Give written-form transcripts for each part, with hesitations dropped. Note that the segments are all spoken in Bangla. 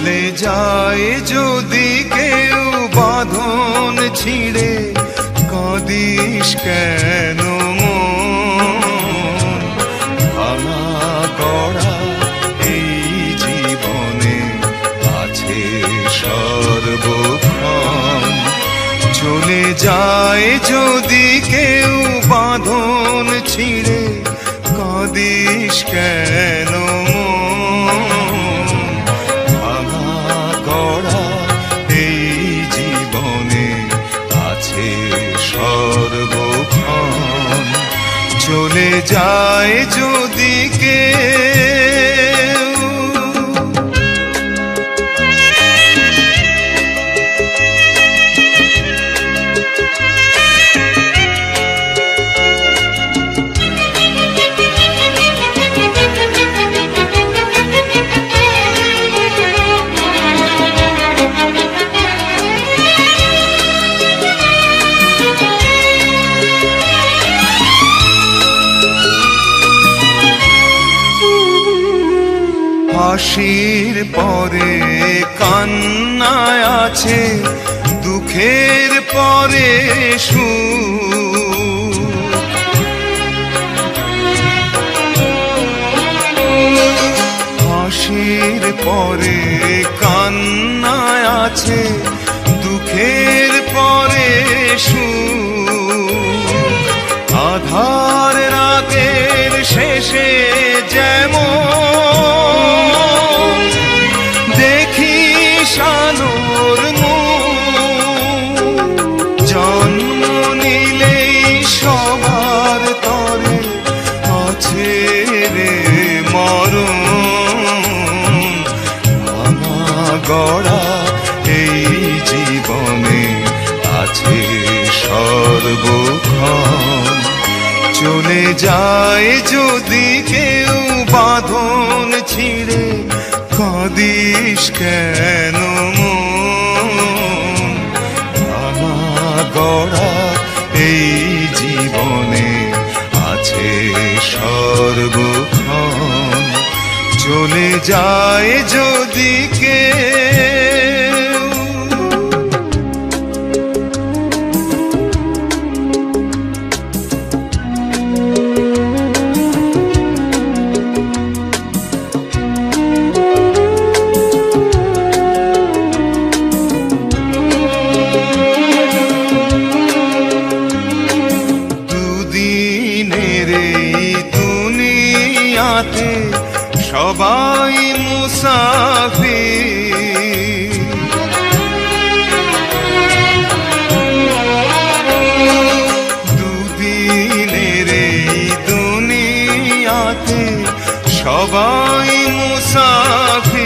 চলে যায় যদি কেউ বাঁধন ছিঁড়ে, কাঁদিস কেন মন? ভাঙা গড়া এই জীবনে আছে সর্বক্ষণ। চলে যায় যদি কেউ বাঁধন ছিঁড়ে, কাঁদিস কেন মন? ভাঙা গড়া এই জীবনে আছে সর্বক্ষণ। চলে যায় যদি কেউ। হাসির পরে কান্নায় আছে, দুঃখের পরে সুখ। হাসির পরে কান্নায় আছে, দুঃখের পরে সুখ। আধার রাতের শেষে যেমন দেখিস আলোর মুখ, জন্ম নিলেই সবার তরে আছে রে মরণ। ভাঙা গড়া এই জীবনে আছে সর্বক্ষণ। চলে যায় যদি কেউ বাঁধন ছিঁড়ে, কাঁদিস কেন মন? ভাঙা গড়া এই জীবনে আছে সর্বক্ষণ। চলে যায় যদি কেউ। দুনিয়াতে সবাই মুসাফির, দুদিনের এই দুনিয়াতে সবাই মুসাফির।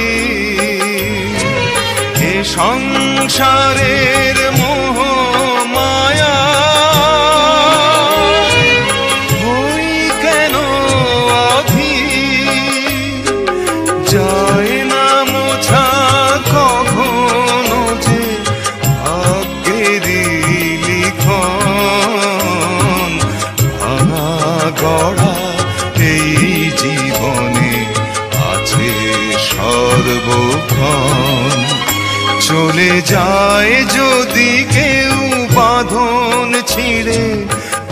এ সংসারের মোহ মায়া যায় না মোছা কখনো যে ভাগ্যেরই লিখন। ভাঙা গড়া এই জীবনে আছে সর্বক্ষণ। চলে যায় যদি কেউ বাঁধন ছিঁড়ে,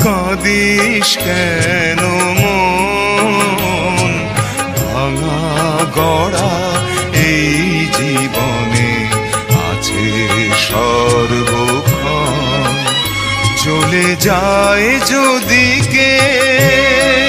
কাঁদিস কেন মন? ভাঙা গড়া এই জীবনে আছে সর্বক্ষণ। চলে যায় যদি কেউ।